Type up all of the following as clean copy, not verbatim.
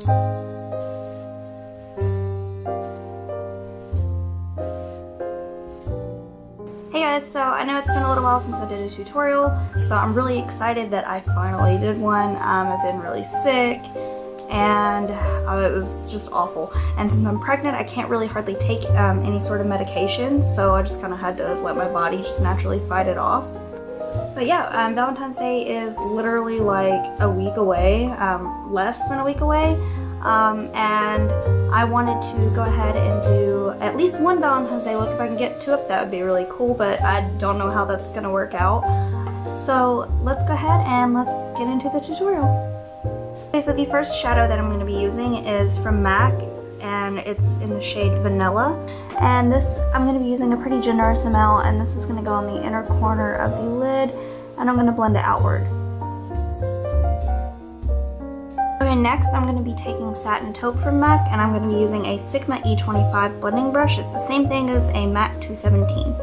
Hey guys, so I know it's been a little while since I did a tutorial, so I'm really excited that I finally did one. I've been really sick and it was just awful. And since I'm pregnant, I can't really hardly take any sort of medication, so I just kind of had to let my body just naturally fight it off. But yeah, Valentine's Day is literally like a week away, less than a week away. And I wanted to go ahead and do at least one Valentine's Day look. If I can get to it, that would be really cool, but I don't know how that's gonna work out. So let's go ahead and let's get into the tutorial. Okay, so the first shadow that I'm gonna be using is from MAC, and it's in the shade Vanilla. And this, I'm gonna be using a pretty generous amount, and this is gonna go on the inner corner of the lid, and I'm gonna blend it outward. Okay, next I'm going to be taking Satin Taupe from MAC, and I'm going to be using a Sigma E25 blending brush. It's the same thing as a MAC 217.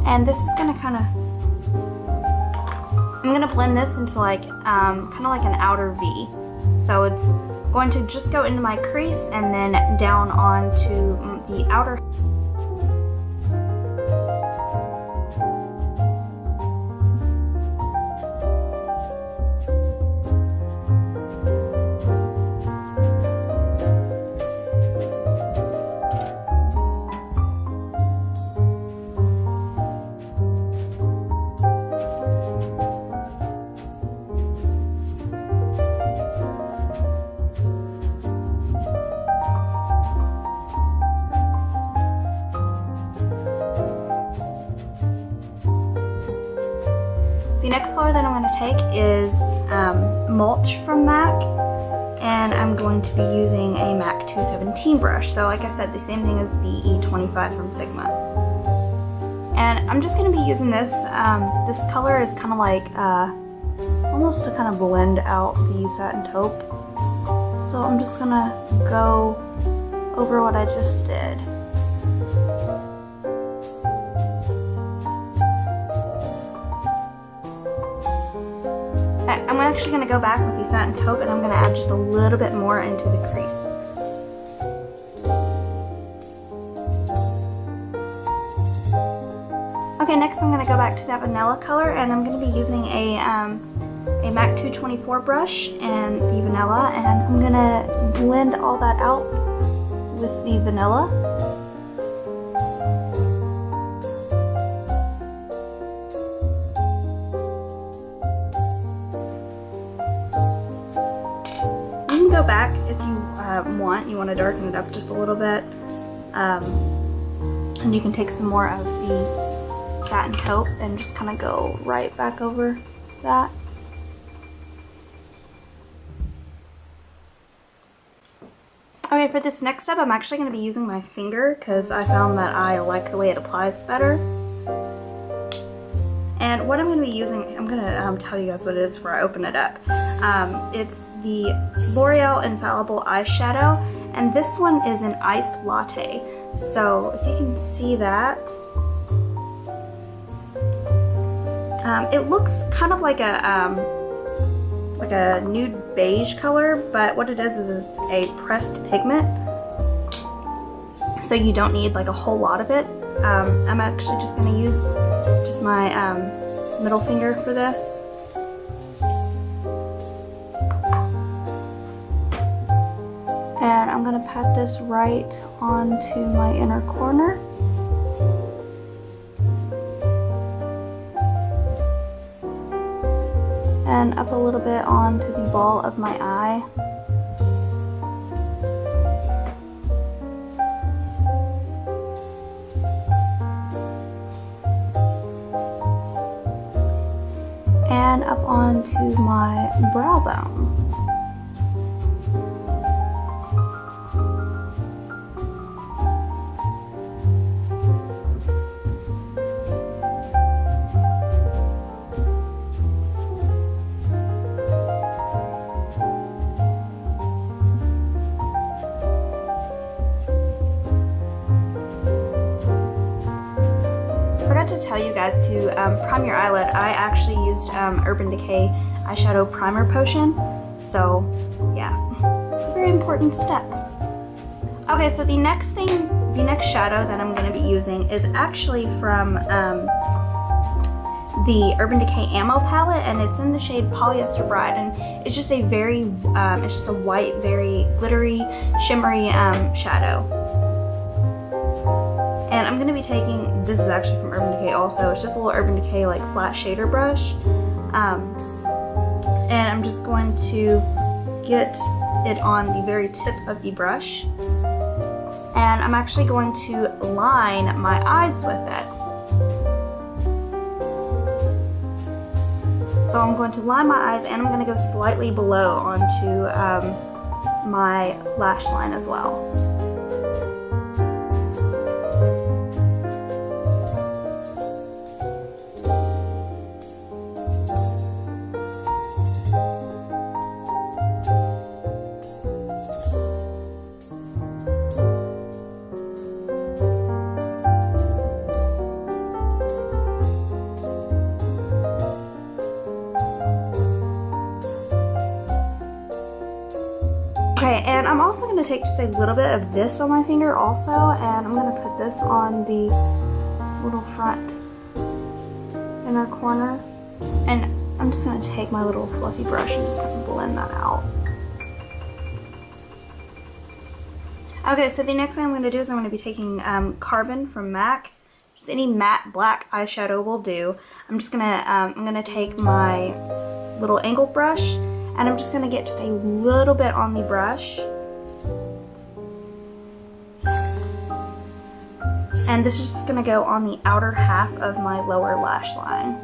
And this is going to kind of, I'm going to blend this into like, kind of like an outer V. So it's going to just go into my crease and then down onto the outer. The next color that I'm going to take is Mulch from MAC, and I'm going to be using a MAC 217 brush. So like I said, the same thing as the E25 from Sigma. And I'm just going to be using this. This color is kind of like, almost to kind of blend out the Satin Taupe. So I'm just going to go over what I just did. I'm actually going to go back with the Satin Taupe, and I'm going to add just a little bit more into the crease. Okay, next I'm going to go back to that vanilla color, and I'm going to be using a MAC 224 brush and the vanilla, and I'm going to blend all that out with the vanilla. Go back if you want to darken it up just a little bit, and you can take some more of the Satin Taupe and just kind of go right back over that. Okay, for this next step I'm actually going to be using my finger because I found that I like the way it applies better. And what I'm going to be using, I'm going to tell you guys what it is before I open it up. It's the L'Oreal Infallible eyeshadow, and this one is an Iced Latte. So if you can see that, it looks kind of like a nude beige color, but what it is it's a pressed pigment. So you don't need like a whole lot of it. I'm actually just going to use just my middle finger for this. And I'm going to pat this right onto my inner corner. And up a little bit onto the ball of my eye. And up onto my brow bone. To tell you guys to prime your eyelid, I actually used Urban Decay eyeshadow primer potion, So yeah, it's a very important step. Okay, so the next shadow that I'm going to be using is actually from the Urban Decay Ammo palette, and it's in the shade Polyester Bride, and it's just a very, it's just a white, very glittery, shimmery shadow. And I'm going to be taking, this is actually from Urban Decay also, it's just a little Urban Decay like flat shader brush. And I'm just going to get it on the very tip of the brush. And I'm actually going to line my eyes with it. So I'm going to line my eyes, and I'm going to go slightly below onto my lash line as well. Okay, and I'm also going to take just a little bit of this on my finger also, and I'm going to put this on the little front inner corner. And I'm just going to take my little fluffy brush and just kind of blend that out. Okay, so the next thing I'm going to do is I'm going to be taking Carbon from MAC. Just any matte black eyeshadow will do. I'm going to take my little angled brush, and I'm just going to get just a little bit on the brush. And this is just going to go on the outer half of my lower lash line.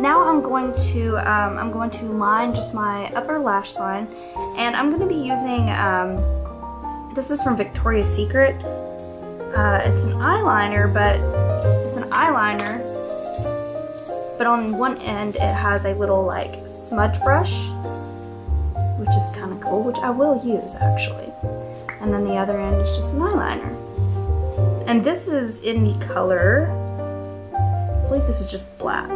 Now I'm going to line just my upper lash line, and I'm going to be using, this is from Victoria's Secret. It's an eyeliner, but on one end it has a little like smudge brush, which is kind of cool, which I will use actually. And then the other end is just an eyeliner. And this is in the color, I believe this is just black.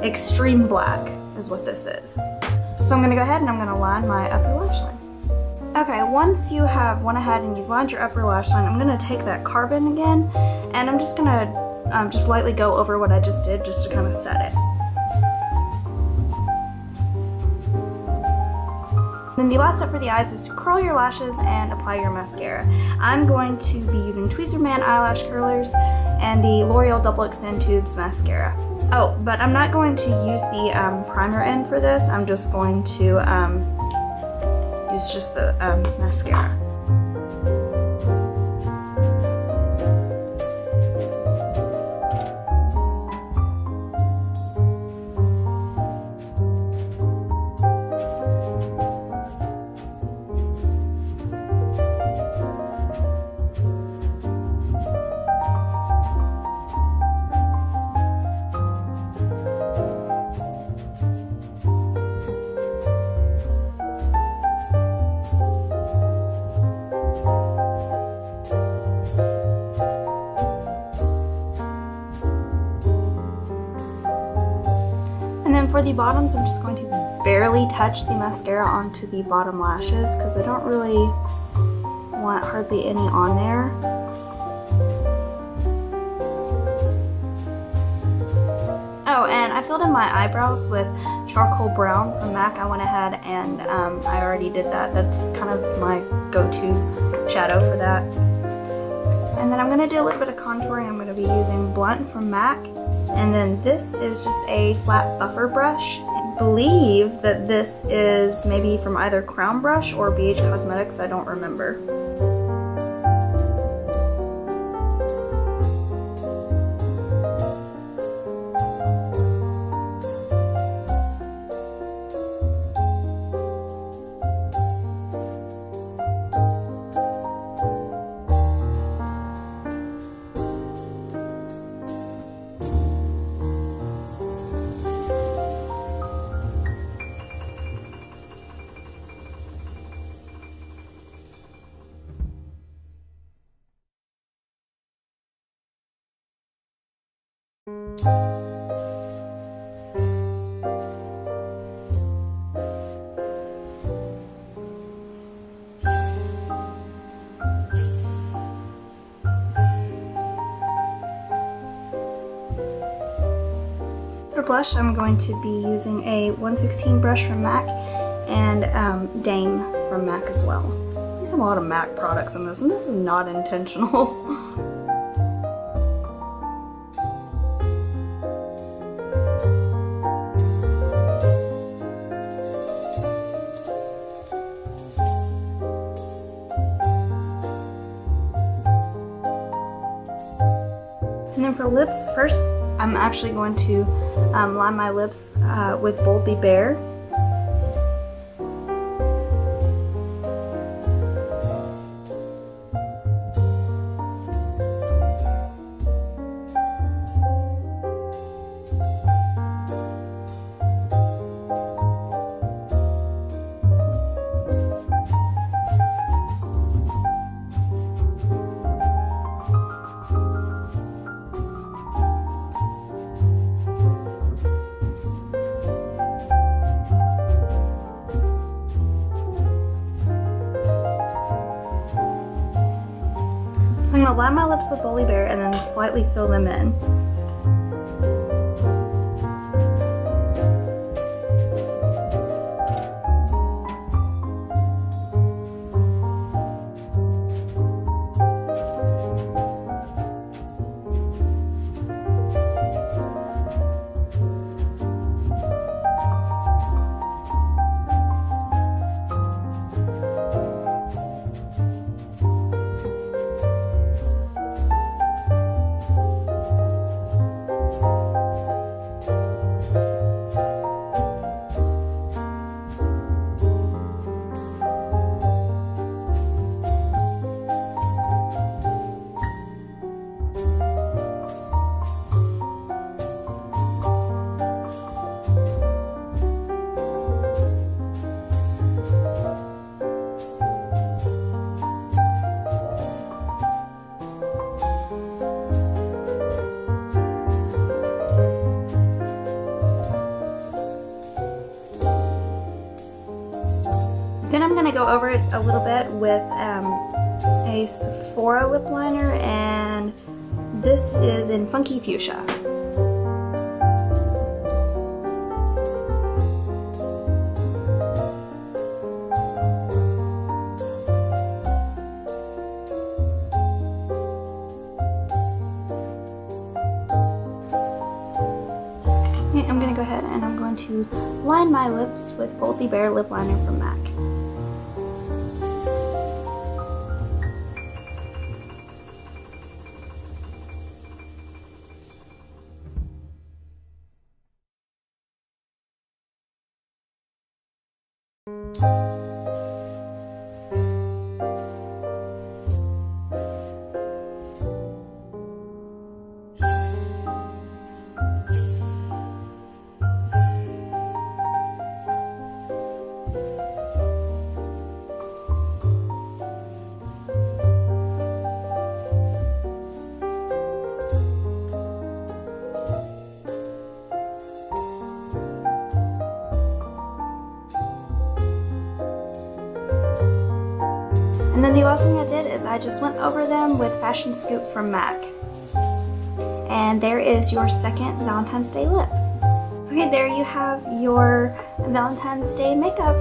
Extreme Black is what this is. So I'm going to go ahead and I'm going to line my upper lash line. Okay, once you have went ahead and you've lined your upper lash line, I'm going to take that Carbon again, and I'm just going to just lightly go over what I just did just to kind of set it. Then the last step for the eyes is to curl your lashes and apply your mascara. I'm going to be using Tweezerman eyelash curlers and the L'Oreal Double Extend Tubes mascara. Oh, but I'm not going to use the primer end for this. I'm just going to use just the mascara. And then for the bottoms, I'm just going to barely touch the mascara onto the bottom lashes because I don't really want hardly any on there. Oh, and I filled in my eyebrows with charcoal brown from MAC. I went ahead and I already did that. That's kind of my go-to shadow for that. And then I'm going to do a little bit of contouring. I'm going to be using Blunt from MAC. And then this is just a flat buffer brush. I believe that this is maybe from either Crown Brush or BH Cosmetics. I don't remember. For blush, I'm going to be using a 1/16 brush from MAC and Dame from MAC as well. There's a lot of MAC products in this, and this is not intentional. And then for lips, first I'm actually going to line my lips with Boldly Bare. So I'm going to line my lips with Boldly Bare and then slightly fill them in. Then I'm going to go over it a little bit with a Sephora lip liner, and this is in Funky Fushcia. I'm going to go ahead and I'm going to line my lips with Boldly Bare lip liner from MAC. And then the last thing I did is I just went over them with Fashion Scoop from MAC. And there is your second Valentine's Day lip. Okay, there you have your Valentine's Day makeup.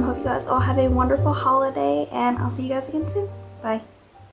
Hope you guys all have a wonderful holiday, and I'll see you guys again soon. Bye.